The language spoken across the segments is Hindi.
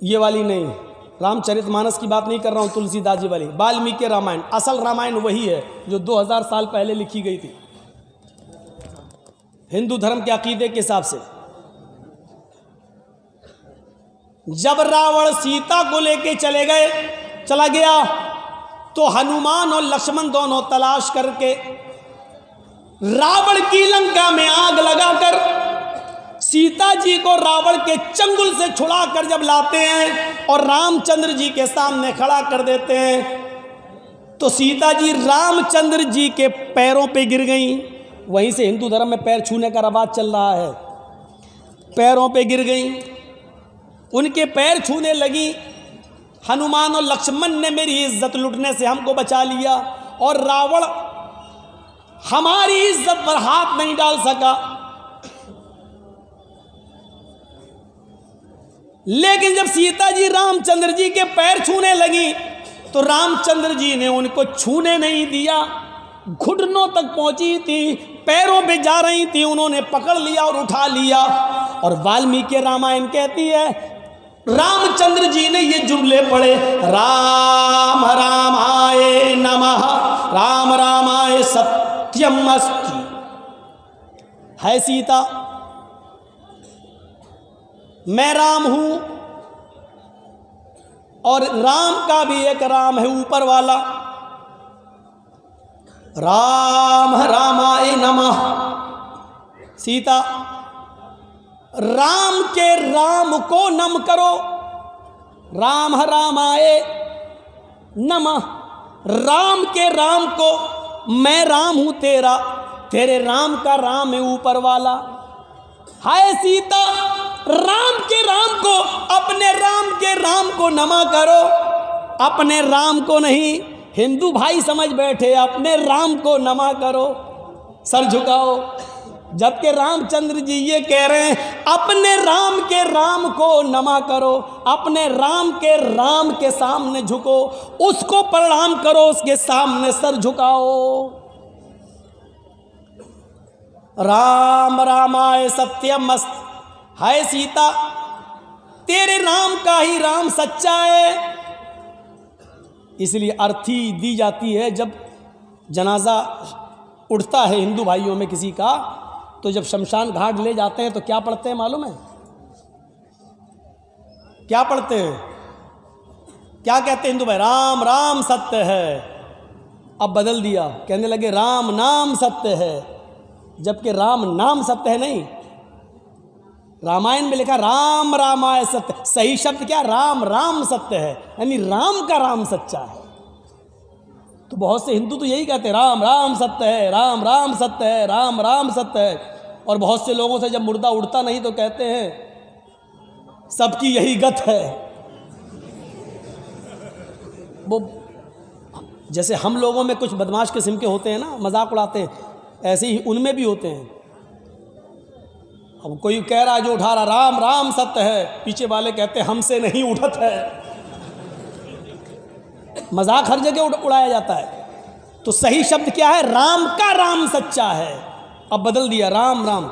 ये वाली नहीं, रामचरितमानस की बात नहीं कर रहा हूँ, तुलसीदास जी वाली। वाल्मीकि रामायण, असल रामायण वही है जो 2000 साल पहले लिखी गई थी हिंदू धर्म के अकीदे के हिसाब से। जब रावण सीता को लेके चला गया तो हनुमान और लक्ष्मण दोनों तलाश करके रावण की लंका में आग लगाकर सीता जी को रावण के चंगुल से छुड़ाकर जब लाते हैं और रामचंद्र जी के सामने खड़ा कर देते हैं तो सीता जी रामचंद्र जी के पैरों पे गिर गईं। वहीं से हिंदू धर्म में पैर छूने का रवाज चल रहा है। पैरों पे गिर गईं, उनके पैर छूने लगी। हनुमान और लक्ष्मण ने मेरी इज्जत लुटने से हमको बचा लिया और रावण हमारी इज्जत पर हाथ नहीं डाल सका। लेकिन जब सीता जी रामचंद्र जी के पैर छूने लगी तो रामचंद्र जी ने उनको छूने नहीं दिया। घुटनों तक पहुंची थी, पैरों पे जा रही थी, उन्होंने पकड़ लिया और उठा लिया। और वाल्मीकि रामायण कहती है रामचंद्र जी ने ये जुमले पढ़े, राम रामाय नमः, राम रामाय सत्यमस्तु। है सीता, मैं राम हूं और राम का भी एक राम है ऊपर वाला। राम रामाय नमः। सीता, राम के राम को नम करो, राम रामाय नमः। राम के राम को, मैं राम हूं तेरा, तेरे राम का राम है ऊपर वाला। हाय सीता, राम के राम को, अपने राम के राम को नमा करो, अपने राम को नहीं। हिंदू भाई समझ बैठे अपने राम को नमा करो, सर झुकाओ। जबकि रामचंद्र जी ये कह रहे हैं अपने राम के राम को नमा करो, अपने राम के राम के सामने झुको, उसको प्रणाम करो, उसके सामने सर झुकाओ। राम रामाय सत्यमस्त। हाय सीता, तेरे राम का ही राम सच्चा है। इसलिए अर्थी दी जाती है जब जनाजा उठता है हिंदू भाइयों में किसी का, तो जब शमशान घाट ले जाते हैं तो क्या पढ़ते हैं मालूम है? क्या पढ़ते हैं? क्या कहते हैं हिंदू भाई? राम राम सत्य है। अब बदल दिया, कहने लगे राम नाम सत्य है, जबकि राम नाम सत्य है नहीं। रामायण में लिखा राम रामाय सत्य, सही शब्द क्या? राम राम सत्य है, यानी राम का राम सच्चा है। तो बहुत से हिंदू तो यही कहते हैं राम राम सत्य है, राम राम सत्य है, राम राम सत्य है। और बहुत से लोगों से जब मुर्दा उड़ता नहीं तो कहते हैं सबकी यही गत है। वो जैसे हम लोगों में कुछ बदमाश किस्म के होते हैं ना, मजाक उड़ाते हैं, ऐसे ही उनमें भी होते हैं। अब कोई कह रहा है जो उठा रहा राम राम सत्य है, पीछे वाले कहते हैं हमसे नहीं उठत है। मजाक हर जगह उड़ाया जाता है। तो सही शब्द क्या है? राम का राम सच्चा है। अब बदल दिया राम राम।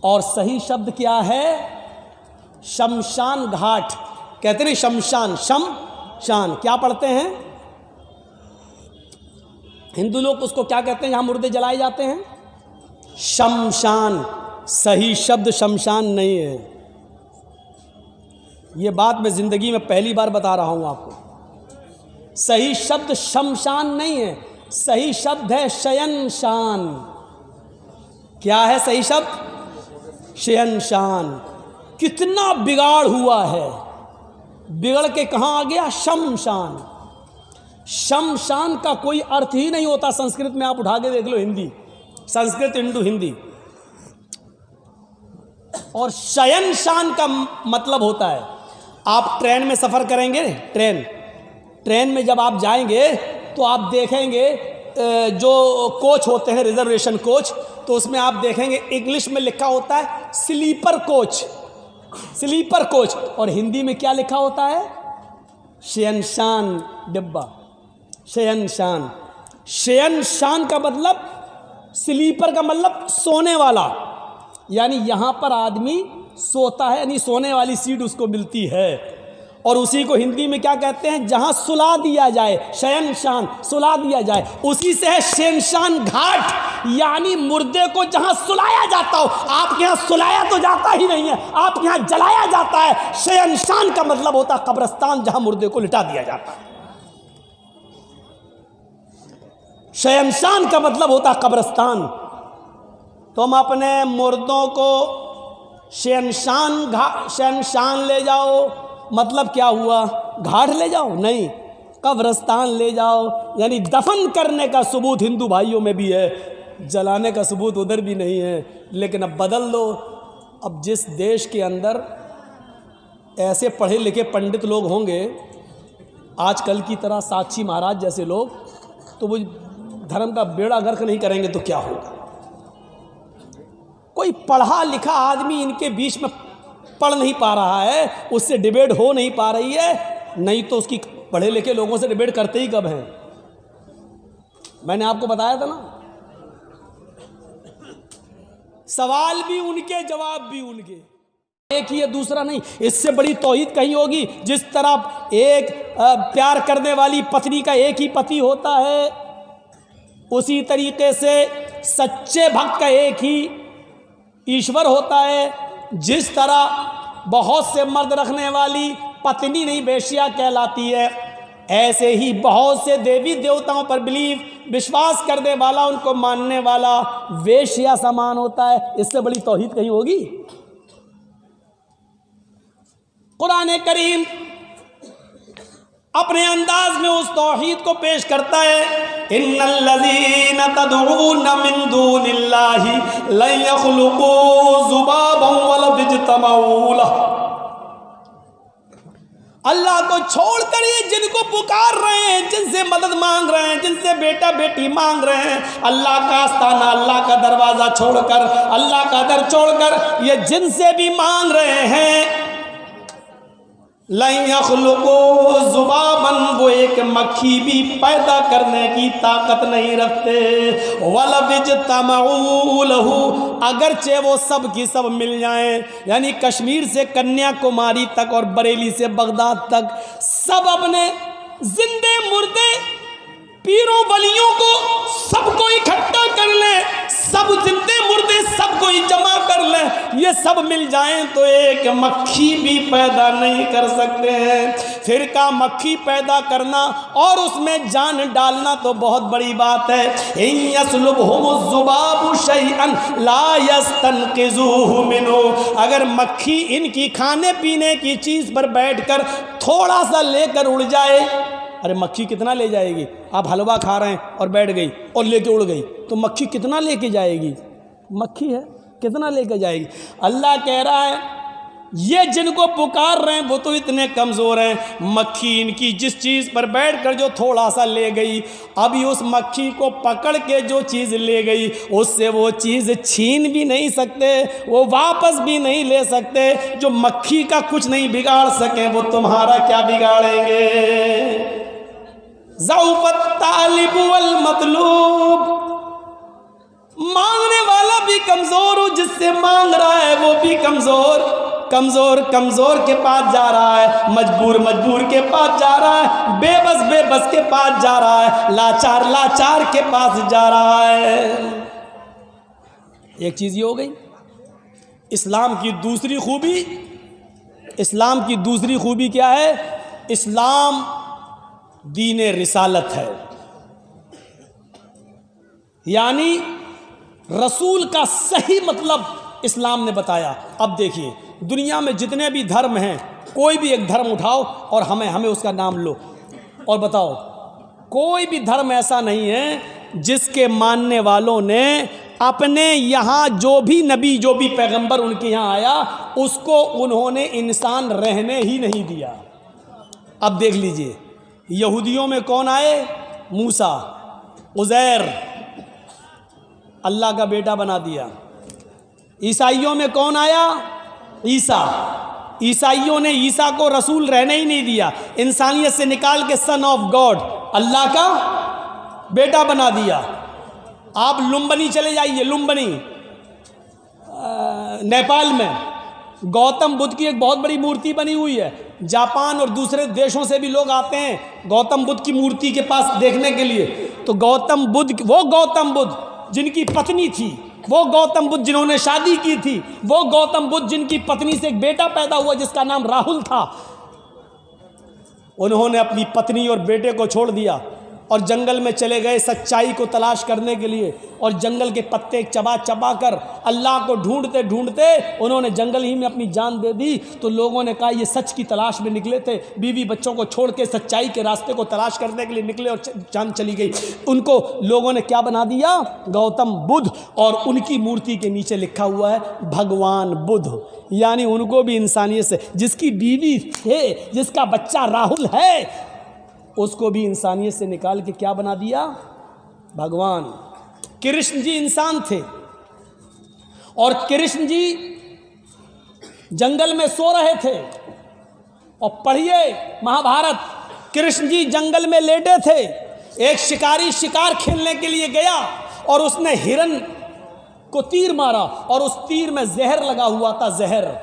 और सही शब्द क्या है? शमशान घाट। कहते नहीं शमशान, शमशान क्या पढ़ते हैं हिंदू लोग? उसको क्या कहते हैं जहां मुर्दे जलाए जाते हैं? शमशान। सही शब्द शमशान नहीं है। ये बात मैं जिंदगी में पहली बार बता रहा हूं आपको। सही शब्द शमशान नहीं है, सही शब्द है शयनशान। क्या है सही शब्द? शयनशान। कितना बिगाड़ हुआ है, बिगड़ के कहां आ गया? शमशान। शमशान का कोई अर्थ ही नहीं होता संस्कृत में। आप उठा के देख लो हिंदी, संस्कृत इंडू हिंदी। और शयनशान का मतलब होता है, आप ट्रेन में सफ़र करेंगे, ट्रेन में जब आप जाएंगे तो आप देखेंगे जो कोच होते हैं रिजर्वेशन कोच, तो उसमें आप देखेंगे इंग्लिश में लिखा होता है स्लीपर कोच, स्लीपर कोच। और हिंदी में क्या लिखा होता है? शयनशान डिब्बा, शयनशान। शयनशान का मतलब, स्लीपर का मतलब सोने वाला, यानी यहाँ पर आदमी सोता है, यानी सोने वाली सीट उसको मिलती है। और उसी को हिंदी में क्या कहते हैं, जहां सुला दिया जाए, शयनशान, सुला दिया जाए, उसी से है शयनशान घाट, यानी मुर्दे को जहां सुलाया जाता हो। आपके यहां सुलाया तो जाता ही नहीं है, आपके यहां जलाया जाता है। शयनशान का मतलब होता है कब्रिस्तान, जहां मुर्दे को लिटा दिया जाता है। शयनशान का मतलब होता है कब्रिस्तान। तुम अपने मुर्दों को शयनशान ले जाओ, मतलब क्या हुआ, घाट ले जाओ? नहीं, कब्रिस्तान ले जाओ। यानी दफन करने का सबूत हिंदू भाइयों में भी है, जलाने का सबूत उधर भी नहीं है। लेकिन अब बदल दो। अब जिस देश के अंदर ऐसे पढ़े लिखे पंडित लोग होंगे आजकल की तरह, साक्षी महाराज जैसे लोग, तो वो धर्म का बेड़ा गर्क नहीं करेंगे तो क्या होगा। कोई पढ़ा लिखा आदमी इनके बीच में पढ़ नहीं पा रहा है, उससे डिबेट हो नहीं पा रही है, नहीं तो उसकी पढ़े लिखे लोगों से डिबेट करते ही कब हैं। मैंने आपको बताया था ना, सवाल भी उनके, जवाब भी उनके, एक ही है, दूसरा नहीं। इससे बड़ी तौहीद कहीं होगी? जिस तरह एक प्यार करने वाली पत्नी का एक ही पति होता है, उसी तरीके से सच्चे भक्त का एक ही ईश्वर होता है। जिस तरह बहुत से मर्द रखने वाली पत्नी नहीं वेश्या कहलाती है, ऐसे ही बहुत से देवी देवताओं पर विश्वास करने वाला, उनको मानने वाला वेश्या समान होता है। इससे बड़ी तौहीद कहीं होगी? कुरान करीम अपने अंदाज में उस तौहीद को पेश करता है, इन्नल्लज़ीना तदऊना मिन दूनिल्लाहि लन यख़्लुक़ू ज़ुबाबन वला यज्तमऊ लह। अल्लाह को छोड़कर ये जिनको पुकार रहे हैं, जिनसे मदद मांग रहे हैं, जिनसे बेटा बेटी मांग रहे हैं, अल्लाह का आस्ताना, अल्लाह का दरवाज़ा छोड़कर, अल्लाह का दर छोड़कर ये जिनसे भी मांग रहे हैं, लन यख़्लुक़ू ज़ुबाबन, वो एक मक्खी भी पैदा करने की ताकत नहीं रखते। वला यज्तमऊ लहू, अगरचे वो सब की सब मिल जाएं, यानी कश्मीर से कन्याकुमारी तक और बरेली से बगदाद तक, सब अपने जिंदे मुर्दे पीरों वलियों को सबको इकट्ठा कर ले, सब जिंदे मुर्दे सबको ही जमा कर ले, ये सब मिल जाएं तो एक मक्खी भी पैदा नहीं कर सकते हैं। फिर का मक्खी पैदा करना और उसमें जान डालना तो बहुत बड़ी बात है। इन यस्लुबहुमुज़्ज़ुबाबु शैअन ला यस्तनक़िज़ूहु मिन्हु, अगर मक्खी इनकी खाने पीने की चीज़ पर बैठकर थोड़ा सा लेकर उड़ जाए, अरे मक्खी कितना ले जाएगी? आप हलवा खा रहे हैं और बैठ गई और लेके उड़ गई, तो मक्खी कितना लेके जाएगी? मक्खी है, कितना लेके जाएगी? अल्लाह कह रहा है ये जिनको पुकार रहे हैं वो तो इतने कमज़ोर हैं, मक्खी इनकी जिस चीज़ पर बैठकर जो थोड़ा सा ले गई, अभी उस मक्खी को पकड़ के जो चीज़ ले गई उससे वो चीज़ छीन भी नहीं सकते, वो वापस भी नहीं ले सकते। जो मक्खी का कुछ नहीं बिगाड़ सके वो तुम्हारा क्या बिगाड़ेंगे? ज़ऊफ़त तालिब वल मतलूब, मांगने वाला भी कमज़ोर हो, जिससे मांग रहा है वो भी कमज़ोर, कमज़ोर कमज़ोर के पास जा रहा है, मजबूर मजबूर के पास जा रहा है, बेबस बेबस के पास जा रहा है, लाचार लाचार के पास जा रहा है। एक चीज़ ये हो गई। इस्लाम की दूसरी खूबी, इस्लाम की दूसरी खूबी क्या है? इस्लाम दीन रिसालत है, यानी रसूल का सही मतलब इस्लाम ने बताया। अब देखिए दुनिया में जितने भी धर्म हैं, कोई भी एक धर्म उठाओ और हमें उसका नाम लो और बताओ, कोई भी धर्म ऐसा नहीं है जिसके मानने वालों ने अपने यहाँ जो भी नबी, जो भी पैगंबर उनके यहाँ आया, उसको उन्होंने इंसान रहने ही नहीं दिया। अब देख लीजिए, यहूदियों में कौन आए? मूसा, उज़ैर अल्लाह का बेटा बना दिया। ईसाइयों में कौन आया? ईसा। ईसाइयों ने ईसा को रसूल रहने ही नहीं दिया, इंसानियत से निकाल के सन ऑफ गॉड, अल्लाह का बेटा बना दिया। आप लुम्बिनी चले जाइए, लुम्बिनी नेपाल में, गौतम बुद्ध की एक बहुत बड़ी मूर्ति बनी हुई है। जापान और दूसरे देशों से भी लोग आते हैं गौतम बुद्ध की मूर्ति के पास देखने के लिए। तो गौतम बुद्ध, वो गौतम बुद्ध जिनकी पत्नी थी, वो गौतम बुद्ध जिन्होंने शादी की थी, वो गौतम बुद्ध जिनकी पत्नी से एक बेटा पैदा हुआ जिसका नाम राहुल था, उन्होंने अपनी पत्नी और बेटे को छोड़ दिया और जंगल में चले गए सच्चाई को तलाश करने के लिए। और जंगल के पत्ते चबा चबा कर अल्लाह को ढूंढते ढूंढते उन्होंने जंगल ही में अपनी जान दे दी। तो लोगों ने कहा ये सच की तलाश में निकले थे, बीवी बच्चों को छोड़ के सच्चाई के रास्ते को तलाश करने के लिए निकले और जान चली गई। उनको लोगों ने क्या बना दिया? गौतम बुद्ध। और उनकी मूर्ति के नीचे लिखा हुआ है भगवान बुद्ध। यानी उनको भी इंसानियत से, जिसकी बीवी थे, जिसका बच्चा राहुल है, उसको भी इंसानियत से निकाल के क्या बना दिया? भगवान। कृष्ण जी इंसान थे और कृष्ण जी जंगल में सो रहे थे। और पढ़िए महाभारत, कृष्ण जी जंगल में लेटे थे। एक शिकारी शिकार खेलने के लिए गया और उसने हिरन को तीर मारा और उस तीर में जहर लगा हुआ था। जहर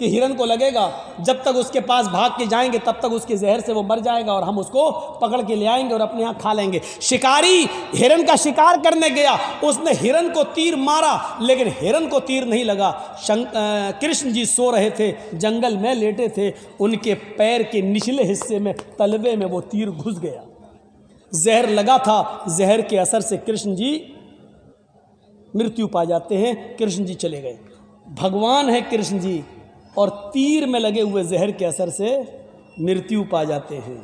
कि हिरन को लगेगा, जब तक उसके पास भाग के जाएंगे तब तक उसके जहर से वो मर जाएगा और हम उसको पकड़ के ले आएंगे और अपने यहाँ खा लेंगे। शिकारी हिरन का शिकार करने गया, उसने हिरन को तीर मारा लेकिन हिरन को तीर नहीं लगा। कृष्ण जी सो रहे थे, जंगल में लेटे थे, उनके पैर के निचले हिस्से में तलवे में वो तीर घुस गया। जहर लगा था, जहर के असर से कृष्ण जी मृत्यु पा जाते हैं। कृष्ण जी चले गए। भगवान है कृष्ण जी और तीर में लगे हुए जहर के असर से मृत्यु पा जाते हैं।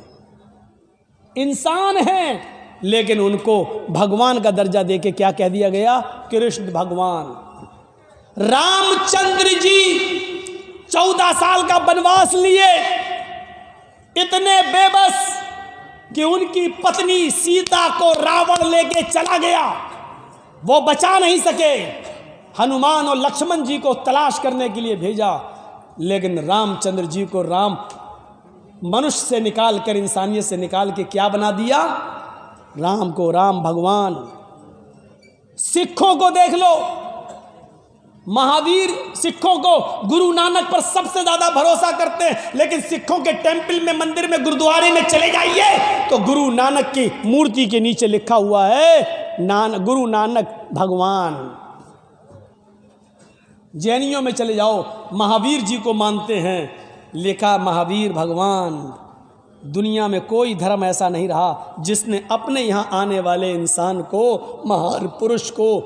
इंसान हैं लेकिन उनको भगवान का दर्जा देके क्या कह दिया गया? कृष्ण भगवान। रामचंद्र जी 14 साल का वनवास लिए, इतने बेबस कि उनकी पत्नी सीता को रावण लेके चला गया, वो बचा नहीं सके। हनुमान और लक्ष्मण जी को तलाश करने के लिए भेजा, लेकिन रामचंद्र जी को राम मनुष्य से निकाल कर, इंसानियत से निकाल के क्या बना दिया? राम को राम भगवान। सिखों को देख लो, महावीर सिखों को गुरु नानक पर सबसे ज्यादा भरोसा करते हैं, लेकिन सिखों के टेंपल में, मंदिर में, गुरुद्वारे में चले जाइए तो गुरु नानक की मूर्ति के नीचे लिखा हुआ है गुरु नानक भगवान। जैनियों में चले जाओ, महावीर जी को मानते हैं, लिखा महावीर भगवान। दुनिया में कोई धर्म ऐसा नहीं रहा जिसने अपने यहाँ आने वाले इंसान को, महान पुरुष को,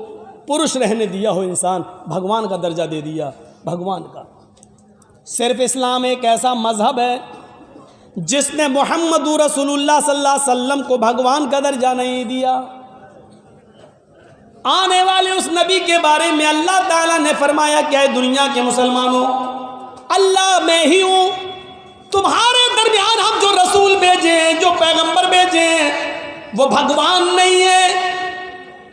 पुरुष रहने दिया हो, इंसान भगवान का दर्जा दे दिया। भगवान का सिर्फ इस्लाम एक ऐसा मजहब है जिसने मुहम्मदुर रसूलुल्लाह सल्लल्लाहु अलैहि वसल्लम को भगवान का दर्जा नहीं दिया। आने वाले उस नबी के बारे में अल्लाह ताला ने फरमाया क्या है? दुनिया के मुसलमानों, अल्लाह मैं ही हूं, तुम्हारे दरमियान हम जो रसूल भेजे हैं, जो पैगंबर भेजे हैं, वो भगवान नहीं है।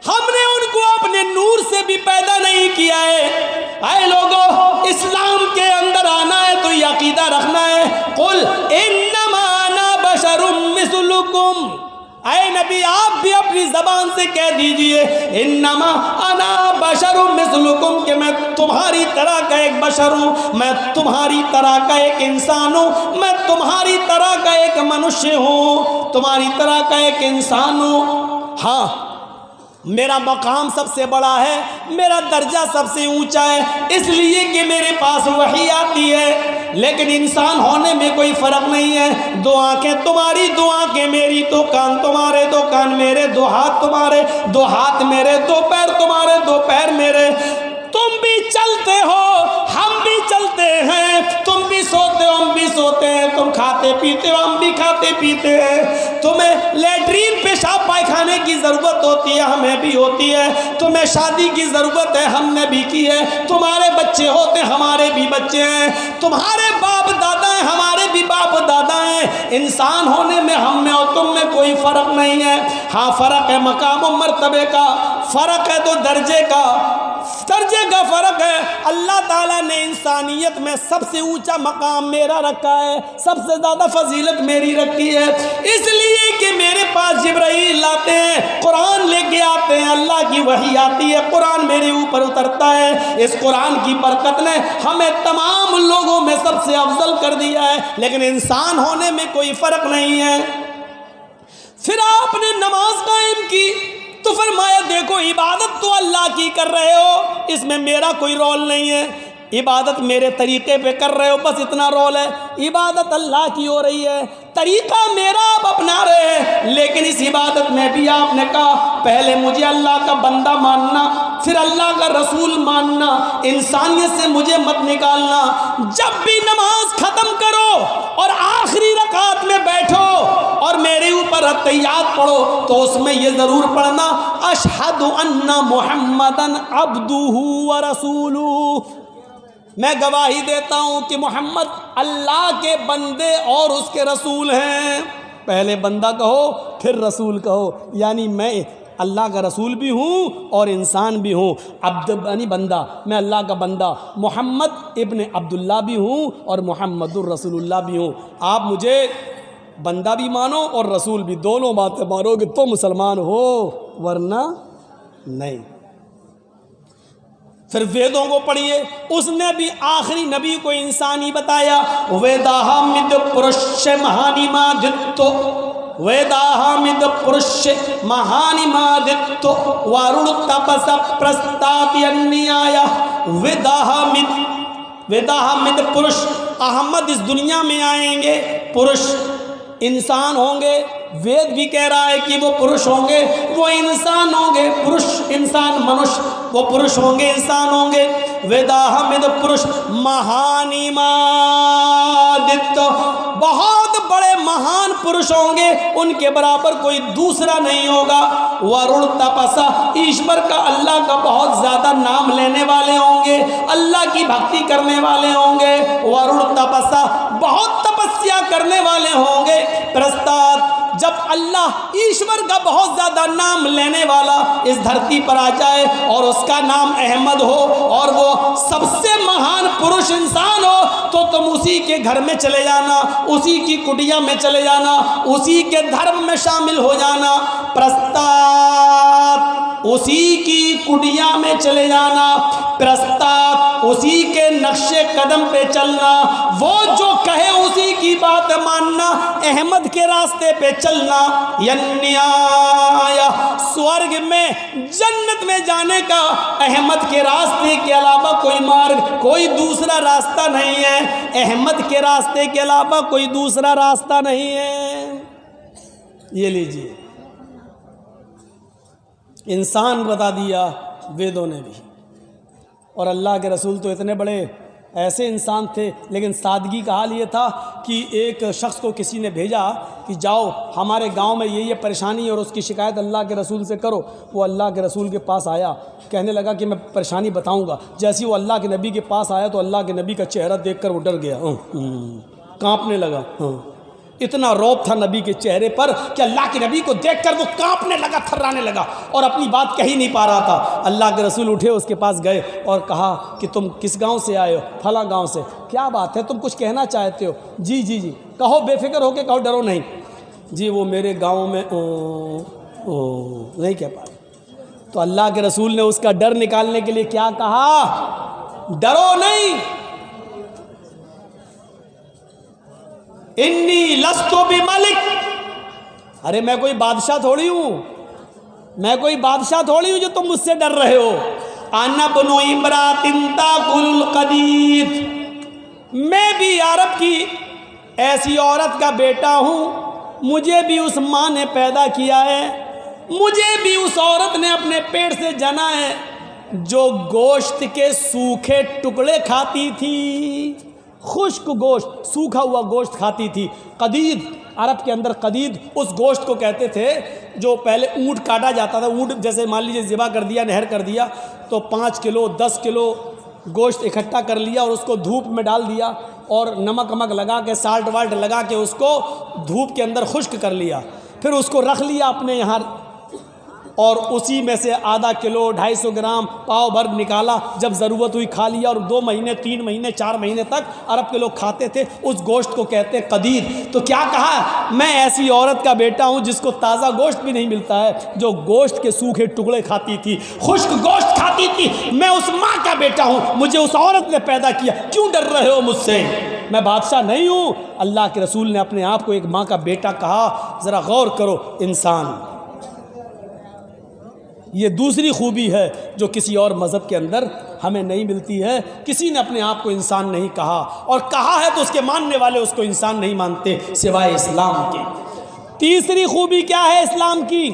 हमने उनको अपने नूर से भी पैदा नहीं किया है। आए लोगों, इस्लाम के अंदर आना है तो ये अकीदा रखना है, कुल इन्नमा अना बशरुम मिस्लुकुम। आए नबी, आप भी अपनी जबान से कह दीजिए इन्नमा अना बशरुम मिस्लुकुम, कि मैं तुम्हारी तरह का एक बशर हूँ, मैं तुम्हारी तरह का एक इंसान हूँ, मैं तुम्हारी तरह का एक मनुष्य हूँ, तुम्हारी तरह का एक इंसान हूँ। हाँ, मेरा मकाम सबसे बड़ा है, मेरा दर्जा सबसे ऊंचा है, इसलिए कि मेरे पास वही आती है। लेकिन इंसान होने में कोई फर्क नहीं है। 2 आंखें तुम्हारी, 2 आंखें मेरी, 2 कान तुम्हारे, 2 कान मेरे, 2 हाथ तुम्हारे, 2 हाथ मेरे, 2 पैर तुम्हारे, 2 पैर मेरे। तुम भी चलते हो, हम भी चलते हैं, तुम भी सोते हो, हम भी सोते हैं, तुम खाते पीते हो, हम भी खाते पीते हैं। तुम्हें लैट्रीन पेशाब पायखाने की ज़रूरत होती है, हमें भी होती है। तुम्हें शादी की ज़रूरत है, हमने भी की है। तुम्हारे बच्चे होते, हमारे भी बच्चे हैं। तुम्हारे बाप दादा हैं, हमारे भी बाप दादा हैं। इंसान होने में हम में और तुम में कोई फ़र्क नहीं है। हाँ, फ़र्क है मकाम और मर्तबे का, फ़र्क है तो दर्जे का। दर्जे का फ़र्क है। अल्लाह ताला ने इंसानियत में सबसे ऊंचा मकाम मेरा रखा है, सबसे ज़्यादा फजीलत मेरी रखी है, इसलिए कि मेरे पास जिब्राइल आते हैं, कुरान लेके आते हैं, अल्लाह की वही आती है, कुरान मेरे ऊपर उतरता है। इस कुरान की बरकत ने हमें तमाम लोगों में सबसे अफजल कर दिया है, लेकिन इंसान होने में कोई फ़र्क नहीं है। फिर आपने नमाज कायम की तो फरमाया देखो इबादत तो अल्लाह की कर रहे हो, इसमें मेरा कोई रोल नहीं है, इबादत मेरे तरीक़े पे कर रहे हो, बस इतना रोल है। इबादत अल्लाह की हो रही है, तरीक़ा मेरा आप अपना रहे हैं, लेकिन इस इबादत में भी आपने कहा पहले मुझे अल्लाह का बंदा मानना, फिर अल्लाह का रसूल मानना, इंसानियत से मुझे मत निकालना। जब भी नमाज ख़त्म करो और आखिरी रकात में बैठो और मेरे ऊपर अत्तहियात पढ़ो तो उसमें ये ज़रूर पढ़ना अशहदु अन्ना मुहम्मदन अब्दुहु व रसूलुहु, मैं गवाही देता हूँ कि मोहम्मद अल्लाह के बंदे और उसके रसूल हैं। पहले बंदा कहो फिर रसूल कहो, यानी मैं अल्लाह का रसूल भी हूँ और इंसान भी हूँ। अब्द यानी बंदा, मैं अल्लाह का बंदा, मोहम्मद इब्न अब्दुल्ला भी हूँ और मोहम्मदुर रसूलुल्लाह भी हूँ। आप मुझे बंदा भी मानो और रसूल भी, दोनों बातें मानोगे तो मुसलमान हो, वरना नहीं। फिर वेदों को पढ़िए, उसने भी आखिरी नबी को इंसान ही बताया। वेदाहमिद पुरुष महानिमादित्तो, वेदाहमिद पुरुष महानिमादित्तो वरुण तपस प्रस्ताप्यन्याय। वेदाहमिद पुरुष, अहमद इस दुनिया में आएंगे, पुरुष इंसान होंगे, वेद भी कह रहा है कि वो पुरुष होंगे, वो इंसान होंगे, पुरुष इंसान मनुष्य, वो पुरुष होंगे इंसान होंगे। वेदाहमिद पुरुष महानिमादित्य, बहुत बड़े महान पुरुष होंगे, उनके बराबर कोई दूसरा नहीं होगा। वरुण तपसा, ईश्वर का अल्लाह का बहुत ज़्यादा नाम लेने वाले होंगे, अल्लाह की भक्ति करने वाले होंगे। वरुण तपसा, बहुत तपस्या करने वाले होंगे। प्रस्ताव, जब अल्लाह ईश्वर का बहुत ज़्यादा नाम लेने वाला इस धरती पर आ जाए और उसका नाम अहमद हो और वो सबसे महान पुरुष इंसान हो तो तुम उसी के घर में चले जाना, उसी की कुटिया में चले जाना, उसी के धर्म में शामिल हो जाना। प्रस्ताव, उसी की कुटिया में चले जाना, प्रस्ताव, उसी के नक्शे कदम पे चलना, वो जो कहे उसी की बात मानना, अहमद के रास्ते पे चलना। यन्याय, स्वर्ग में जन्नत में जाने का अहमद के रास्ते के अलावा कोई मार्ग, कोई दूसरा रास्ता नहीं है। अहमद के रास्ते के अलावा कोई दूसरा रास्ता नहीं है। ये लीजिए, इंसान बता दिया वेदों ने भी, और अल्लाह के रसूल तो इतने बड़े ऐसे इंसान थे, लेकिन सादगी का हाल ये था कि एक शख्स को किसी ने भेजा कि जाओ हमारे गांव में ये परेशानी है और उसकी शिकायत अल्लाह के रसूल से करो। वो अल्लाह के रसूल के पास आया, कहने लगा कि मैं परेशानी बताऊंगा। जैसे ही वो अल्लाह के नबी के पास आया तो अल्लाह के नबी का चेहरा देखकर वो डर गया, कांपने लगा। इतना रौब था नबी के चेहरे पर कि अल्लाह के नबी को देखकर वो कांपने लगा, थर्राने लगा और अपनी बात कह ही नहीं पा रहा था। अल्लाह के रसूल उठे, उसके पास गए और कहा कि तुम किस गांव से आए हो? फला गांव से। क्या बात है, तुम कुछ कहना चाहते हो? जी जी जी, कहो, बेफिक्र होके कहो, डरो नहीं। जी वो मेरे गाँव में नहीं कह पाए। तो अल्लाह के रसूल ने उसका डर निकालने के लिए क्या कहा? डरो नहीं, इन्नी लस्तु बि मलिक। अरे मैं कोई बादशाह थोड़ी हूँ, मैं कोई बादशाह थोड़ी हूँ जो तुम मुझसे डर रहे हो। आना बनो इमरातिन ताकुल कदीद, मैं भी अरब की ऐसी औरत का बेटा हूँ, मुझे भी उस माँ ने पैदा किया है, मुझे भी उस औरत ने अपने पेट से जना है जो गोश्त के सूखे टुकड़े खाती थी, खुश्क गोश्त, सूखा हुआ गोश्त खाती थी। कदीद, अरब के अंदर कदीद उस गोश्त को कहते थे जो पहले ऊँट काटा जाता था। ऊँट जैसे मान लीजिए ज़िबा कर दिया, नहर कर दिया, तो 5 किलो 10 किलो गोश्त इकट्ठा कर लिया और उसको धूप में डाल दिया और नमक वमक लगा के, साल्ट वाल्ट लगा के उसको धूप के अंदर खुश्क कर लिया, फिर उसको रख लिया अपने यहाँ और उसी में से आधा किलो 250 ग्राम पाव भर निकाला, जब ज़रूरत हुई खा लिया, और 2 महीने 3 महीने 4 महीने तक अरब के लोग खाते थे। उस गोश्त को कहते हैं कदीर। तो क्या कहा, मैं ऐसी औरत का बेटा हूँ जिसको ताज़ा गोश्त भी नहीं मिलता है, जो गोश्त के सूखे टुकड़े खाती थी, खुश्क गोश्त खाती थी। मैं उस माँ का बेटा हूँ, मुझे उस औरत ने पैदा किया, क्यों डर रहे हो मुझसे? मैं बादशाह नहीं हूँ। अल्लाह के रसूल ने अपने आप को एक माँ का बेटा कहा। ज़रा गौर करो इंसान, ये दूसरी खूबी है जो किसी और मज़हब के अंदर हमें नहीं मिलती है। किसी ने अपने आप को इंसान नहीं कहा, और कहा है तो उसके मानने वाले उसको इंसान नहीं मानते सिवाय इस्लाम के। तीसरी खूबी क्या है इस्लाम की?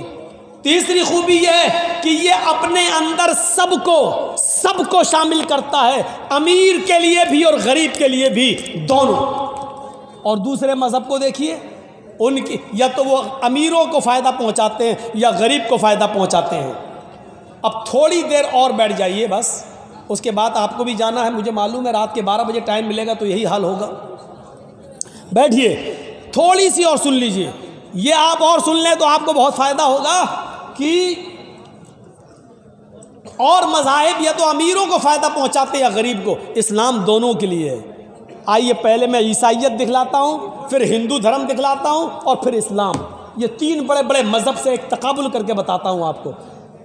तीसरी खूबी यह है कि ये अपने अंदर सबको शामिल करता है, अमीर के लिए भी और गरीब के लिए भी, दोनों। और दूसरे मज़हब को देखिए, उनकी या तो वो अमीरों को फ़ायदा पहुंचाते हैं या गरीब को फ़ायदा पहुंचाते हैं। अब थोड़ी देर और बैठ जाइए बस, उसके बाद आपको भी जाना है, मुझे मालूम है रात के 12 बजे टाइम मिलेगा तो यही हाल होगा। बैठिए, थोड़ी सी और सुन लीजिए। ये आप और सुन लें तो आपको बहुत फ़ायदा होगा कि और मज़ाहिब या तो अमीरों को फ़ायदा पहुंचाते या गरीब को। इस्लाम दोनों के लिए है। आइए पहले मैं ईसाइयत दिखलाता हूँ, फिर हिंदू धर्म दिखलाता हूँ, और फिर इस्लाम। ये 3 बड़े बड़े मज़हब से एक तकाबुल करके बताता हूँ आपको।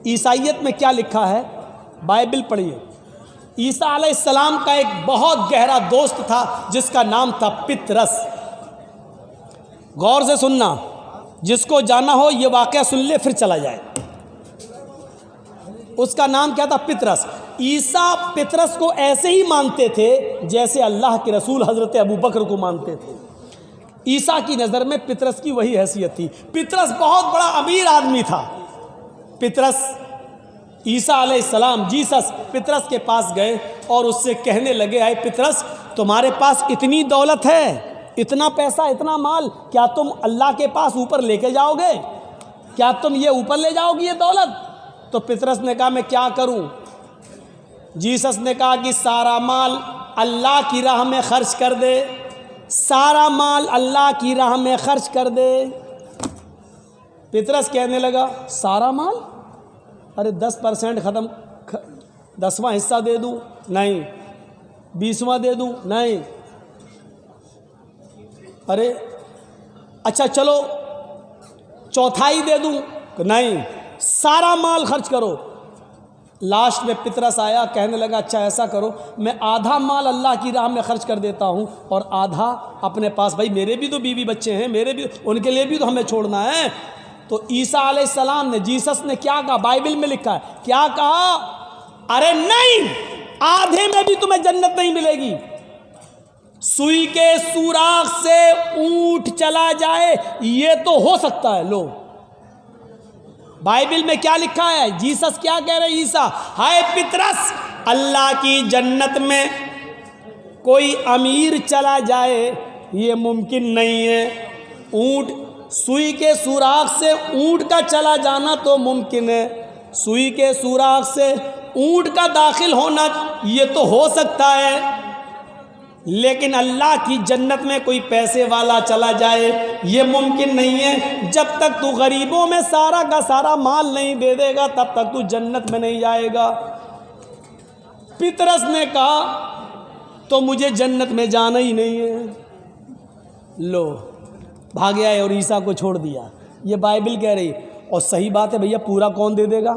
ईसाइयत में क्या लिखा है, बाइबल पढ़िए। ईसा अलैहिस्सलाम का एक बहुत गहरा दोस्त था जिसका नाम था पितरस। गौर से सुनना, जिसको जाना हो ये वाक़या सुन ले फिर चला जाए। उसका नाम क्या था? पितरस। ईसा पितरस को ऐसे ही मानते थे जैसे अल्लाह के रसूल हज़रत अबू बकर को मानते थे। ईसा की नज़र में पितरस की वही हैसियत थी। पितरस बहुत बड़ा अमीर आदमी था। पितरस, ईसा अलैहिस्सलाम, जीसस पितरस के पास गए और उससे कहने लगे, आए पितरस, तुम्हारे पास इतनी दौलत है, इतना पैसा, इतना माल, क्या तुम अल्लाह के पास ऊपर लेके जाओगे? क्या तुम ये ऊपर ले जाओगी ये दौलत? तो पितरस ने कहा, मैं क्या करूं? जीसस ने कहा कि सारा माल अल्लाह की राह में खर्च कर दे, सारा माल अल्लाह की राह में खर्च कर दे। पितरस कहने लगा, सारा माल? अरे 10% ख़त्म, 10वां हिस्सा दे दूं? नहीं। 20वां दे दूं? नहीं। अरे अच्छा चलो चौथाई दे दूं? नहीं। सारा माल खर्च करो। लास्ट में पितरस आया, कहने लगा, अच्छा ऐसा करो, मैं आधा माल अल्लाह की राह में खर्च कर देता हूँ और आधा अपने पास। भाई मेरे भी तो बीवी बच्चे हैं, मेरे भी, उनके लिए भी तो हमें छोड़ना है। तो ईसा अलैहिस्सलाम ने, जीसस ने क्या कहा? बाइबल में लिखा है, क्या कहा? अरे नहीं, आधे में भी तुम्हें जन्नत नहीं मिलेगी। सुई के सुराख से ऊंट चला जाए ये तो हो सकता है। लो बाइबल में क्या लिखा है? जीसस क्या कह रहे? ईसा, हाय पितरस, अल्लाह की जन्नत में कोई अमीर चला जाए ये मुमकिन नहीं है। ऊंट, सुई के सुराख से ऊंट का चला जाना तो मुमकिन है, सुई के सुराख से ऊंट का दाखिल होना ये तो हो सकता है, लेकिन अल्लाह की जन्नत में कोई पैसे वाला चला जाए ये मुमकिन नहीं है। जब तक तू गरीबों में सारा का सारा माल नहीं दे देगा तब तक तू जन्नत में नहीं जाएगा। पितरस ने कहा, तो मुझे जन्नत में जाना ही नहीं है। लो भाग आए और ईसा को छोड़ दिया। ये बाइबल कह रही, और सही बात है भैया, पूरा कौन दे देगा?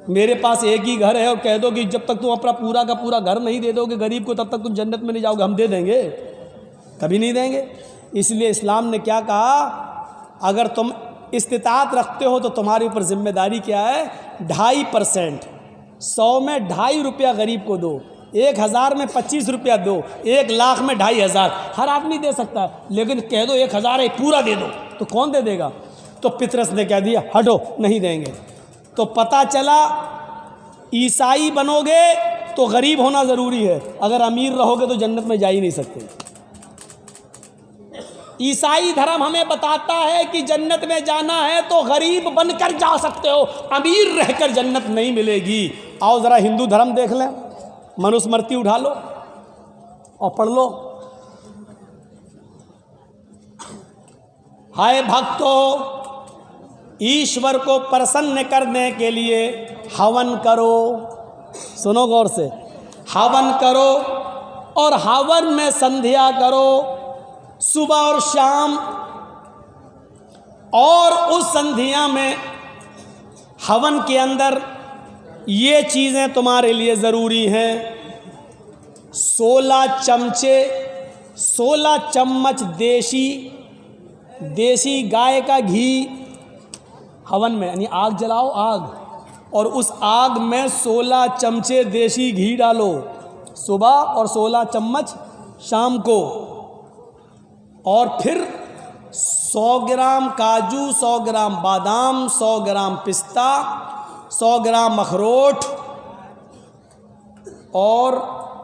मेरे पास एक ही घर है और कह दो कि जब तक तुम अपना पूरा का पूरा घर नहीं दे दोगे गरीब को तब तक तुम जन्नत में नहीं जाओगे। हम दे देंगे? कभी नहीं देंगे। इसलिए इस्लाम ने क्या कहा, अगर तुम इस्तिताअत रखते हो तो तुम्हारे ऊपर जिम्मेदारी क्या है? 2.5%, 100 में 2.5 रुपया गरीब को दो, 1000 में 25 रुपया दो, 1 लाख में 2.500। हर आदमी दे सकता है, लेकिन कह दो 1000 है पूरा दे दो, तो कौन दे देगा? तो पितरस ने कह दिया, हटो, नहीं देंगे। तो पता चला ईसाई बनोगे तो गरीब होना ज़रूरी है, अगर अमीर रहोगे तो जन्नत में जा ही नहीं सकते। ईसाई धर्म हमें बताता है कि जन्नत में जाना है तो गरीब बनकर जा सकते हो, अमीर रहकर जन्नत नहीं मिलेगी। आओ ज़रा हिंदू धर्म देख लें, मनुस्मृति उठा लो और पढ़ लो। हाय भक्तों, ईश्वर को प्रसन्न करने के लिए हवन करो। सुनो गौर से, हवन करो और हवन में संध्या करो सुबह और शाम। और उस संध्या में हवन के अंदर ये चीज़ें तुम्हारे लिए ज़रूरी हैं। 16 चम्मच देसी गाय का घी हवन में, यानी आग जलाओ, आग, और उस आग में 16 चमचे देसी घी डालो सुबह और 16 चम्मच शाम को। और फिर 100 ग्राम काजू, 100 ग्राम बादाम, 100 ग्राम पिस्ता, 100 ग्राम अखरोट और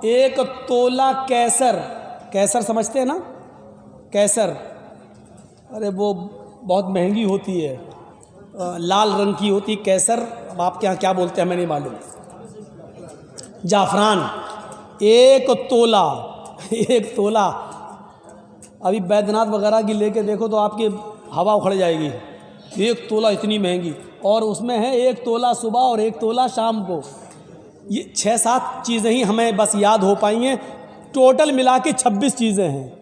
1 तोला केसर। केसर समझते हैं ना, केसर, अरे वो बहुत महंगी होती है, लाल रंग की होती केसर। अब आपके यहाँ क्या बोलते हैं हमें नहीं मालूम। जाफरान 1 तोला, 1 तोला। अभी बैद्यनाथ वगैरह की लेके देखो तो आपकी हवा उखड़ जाएगी। 1 तोला इतनी महंगी, और उसमें है 1 तोला सुबह और 1 तोला शाम को। ये 6-7 चीज़ें ही हमें बस याद हो पाई हैं। टोटल मिला के 26 चीज़ें हैं।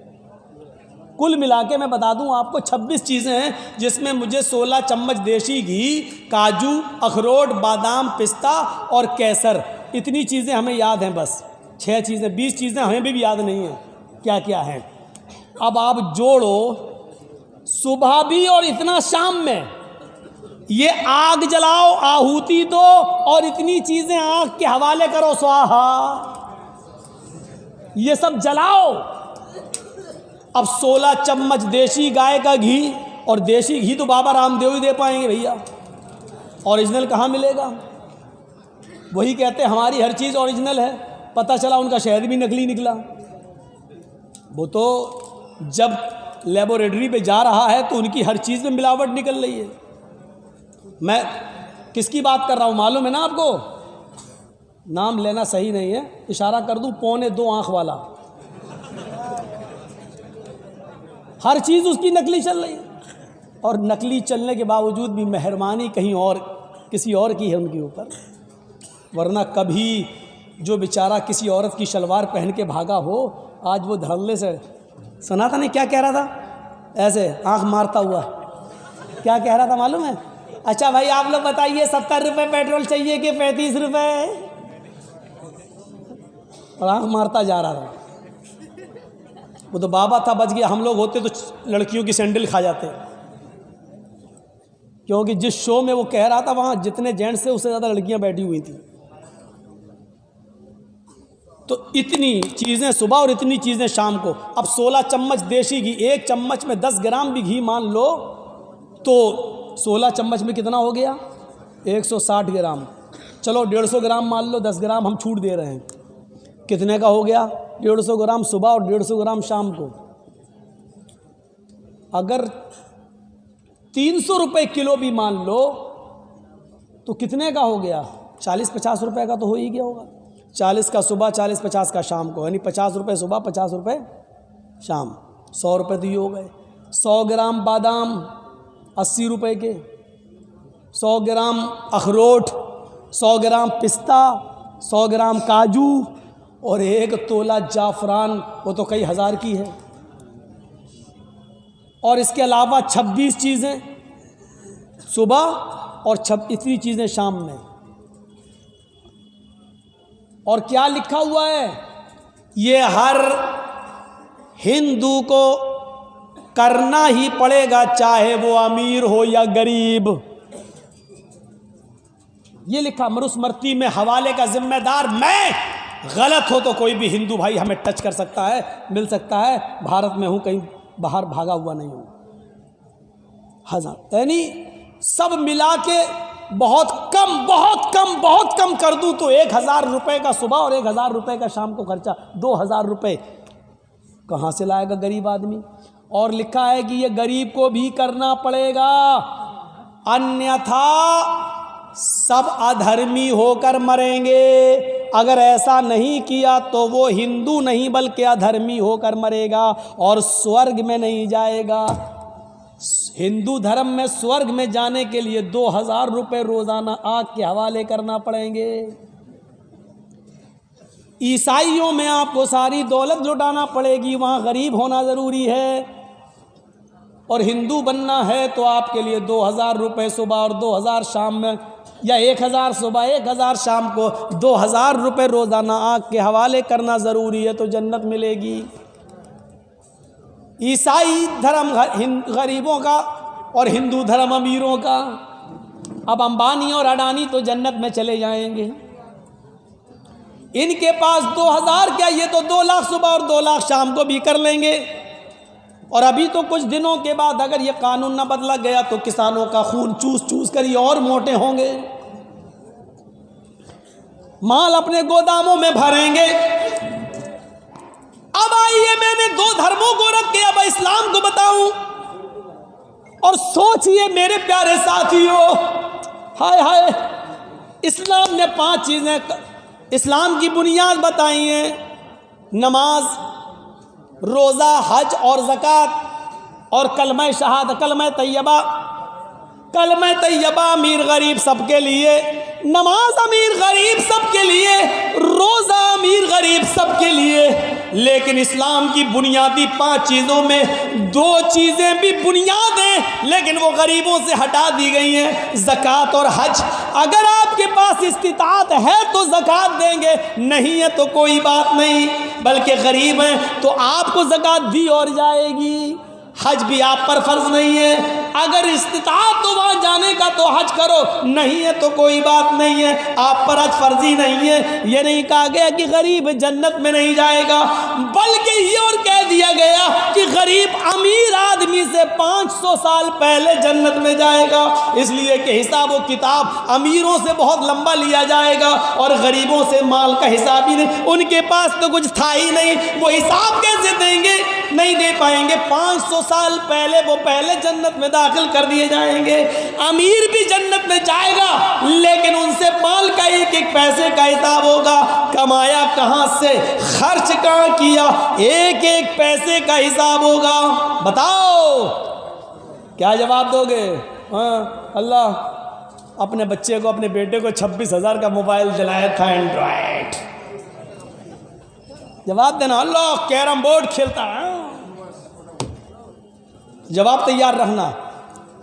कुल मिला के मैं बता दूं आपको 26 चीज़ें हैं, जिसमें मुझे 16 चम्मच देसी घी, काजू, अखरोट, बादाम, पिस्ता और केसर, इतनी चीज़ें हमें याद हैं। बस 6 चीज़ें, 20 चीज़ें हमें भी याद नहीं हैं क्या क्या हैं। अब आप जोड़ो, सुबह भी और इतना शाम में, ये आग जलाओ, आहुति दो और इतनी चीज़ें आग के हवाले करो, स्वाहा, ये सब जलाओ। अब 16 चम्मच देसी गाय का घी, और देसी घी तो बाबा रामदेव ही दे पाएंगे भैया, ओरिजिनल कहाँ मिलेगा। वही कहते हैं हमारी हर चीज़ ओरिजिनल है, पता चला उनका शहद भी नकली निकला। वो तो जब लेबोरेटरी पे जा रहा है तो उनकी हर चीज़ में मिलावट निकल रही है। मैं किसकी बात कर रहा हूँ मालूम है ना आपको, नाम लेना सही नहीं है, इशारा कर दूँ, 2.25 आँख वाला, हर चीज़ उसकी नकली चल रही है। और नकली चलने के बावजूद भी मेहरबानी कहीं और किसी और की है उनके ऊपर, वरना कभी जो बेचारा किसी औरत की शलवार पहन के भागा हो, आज वो धड़ल्ले से, सुना था नहीं क्या कह रहा था, ऐसे आंख मारता हुआ क्या कह रहा था मालूम है। अच्छा भाई आप लोग बताइए 70 रुपये पेट्रोल चाहिए कि 35 रुपये, और आंख मारता जा रहा था। वो तो बाबा था, बच गया। हम लोग होते तो लड़कियों की सैंडल खा जाते, क्योंकि जिस शो में वो कह रहा था वहाँ जितने जेंट्स थे उससे ज़्यादा लड़कियाँ बैठी हुई थी। तो इतनी चीज़ें सुबह और इतनी चीज़ें शाम को। अब 16 चम्मच देसी घी, 1 चम्मच में 10 ग्राम भी घी मान लो तो 16 चम्मच में कितना हो गया, 160 ग्राम। चलो 150 ग्राम मान लो, 10 ग्राम हम छूट दे रहे हैं, कितने का हो गया, 150 ग्राम सुबह और 150 ग्राम शाम को। अगर 300 रुपये किलो भी मान लो तो कितने का हो गया, 40-50 रुपये का तो हो ही गया होगा। 40 का सुबह, 40-50 का शाम को, यानी 50 रुपये सुबह, 50 रुपये शाम, 100 रुपये तो ये हो गए। 100 ग्राम बादाम 80 रुपये के, 100 ग्राम अखरोट, 100 ग्राम पिस्ता, 100 ग्राम काजू और 1 तोला जाफरान, वो तो कई हज़ार की है। और इसके अलावा 26 चीज़ें सुबह और इतनी चीज़ें शाम में। और क्या लिखा हुआ है, ये हर हिंदू को करना ही पड़ेगा, चाहे वो अमीर हो या गरीब। ये लिखा, मनुस्मृति में हवाले का जिम्मेदार मैं, गलत हो तो कोई भी हिंदू भाई हमें टच कर सकता है, मिल सकता है। भारत में हूं, कहीं बाहर भागा हुआ नहीं हूं। हजार यानी सब मिला के बहुत कम कर दूं तो 1000 रुपये का सुबह और 1000 रुपये का शाम को खर्चा, 2000 रुपये कहाँ से लाएगा गरीब आदमी। और लिखा है कि ये गरीब को भी करना पड़ेगा, अन्यथा सब अधर्मी होकर मरेंगे। अगर ऐसा नहीं किया तो वो हिंदू नहीं बल्कि अधर्मी होकर मरेगा और स्वर्ग में नहीं जाएगा। हिंदू धर्म में स्वर्ग में जाने के लिए 2000 रुपए रोजाना आग के हवाले करना पड़ेंगे। ईसाइयों में आपको सारी दौलत लुटाना पड़ेगी, वहाँ गरीब होना ज़रूरी है। और हिंदू बनना है तो आपके लिए 2000 रुपये सुबह और 2000 शाम में, या 1000 सुबह 1000 शाम को 2000 रुपये रोज़ाना आग के हवाले करना ज़रूरी है, तो जन्नत मिलेगी। ईसाई धर्म गरीबों का और हिंदू धर्म अमीरों का। अब अंबानी और अडानी तो जन्नत में चले जाएंगे, इनके पास 2000 क्या, ये तो 2 लाख सुबह और 2 लाख शाम को भी कर लेंगे। और अभी तो कुछ दिनों के बाद अगर ये कानून न बदला गया तो किसानों का खून चूस चूस कर ये और मोटे होंगे, माल अपने गोदामों में भरेंगे। अब आइए, मैंने 2 धर्मों को रख के अब इस्लाम को बताऊं, और सोचिए मेरे प्यारे साथियों, हाय हाय, इस्लाम ने 5 चीजें इस्लाम की बुनियाद बताई हैं। नमाज, रोज़ा, हज और ज़कात और कलमा शहादत, कलमा तैयबा। कलमा तैयबा अमीर गरीब सबके लिए, नमाज अमीर गरीब सबके लिए, रोज़ा अमीर गरीब सबके लिए। लेकिन इस्लाम की बुनियादी 5 चीज़ों में 2 चीज़ें भी बुनियाद हैं, लेकिन वो गरीबों से हटा दी गई हैं, ज़कात और हज। अगर आपके पास इस्तिताअत है तो ज़कात देंगे, नहीं है तो कोई बात नहीं, बल्कि गरीब हैं तो आपको ज़कात दी और जाएगी। हज भी आप पर फ़र्ज़ नहीं है, अगर इस्तिताअत तो वहाँ जाने का तो हज करो, नहीं है तो कोई बात नहीं है, आप पर हज फ़र्ज़ी नहीं है। ये नहीं कहा गया कि गरीब जन्नत में नहीं जाएगा, बल्कि ये और कह दिया गया कि गरीब अमीर आदमी से 500 साल पहले जन्नत में जाएगा। इसलिए कि हिसाब व किताब अमीरों से बहुत लंबा लिया जाएगा और गरीबों से माल का हिसाब ही नहीं, उनके पास तो कुछ था ही नहीं, वो हिसाब कैसे देंगे, नहीं दे पाएंगे। 500 साल पहले वो पहले जन्नत में दाखिल कर दिए जाएंगे। अमीर भी जन्नत में जाएगा, लेकिन उनसे माल का एक एक पैसे का हिसाब होगा, कमाया कहाँ से, खर्च कहाँ किया, एक एक पैसे का हिसाब होगा। बताओ क्या जवाब दोगे? हाँ, अल्लाह अपने बच्चे को, अपने बेटे को 26,000 का मोबाइल दिलाया था, एंड्रॉयड। जवाब देना, अल्लाह कैरम बोर्ड खेलता है। जवाब तैयार रखना।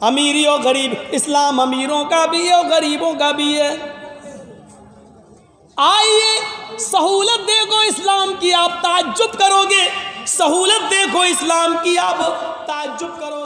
अमीरी और गरीब, इस्लाम अमीरों का भी है और गरीबों का भी है। आइए सहूलत देखो इस्लाम की, आप ताज्जुब करोगे। सहूलत देखो इस्लाम की, आप ताज्जुब करोगे।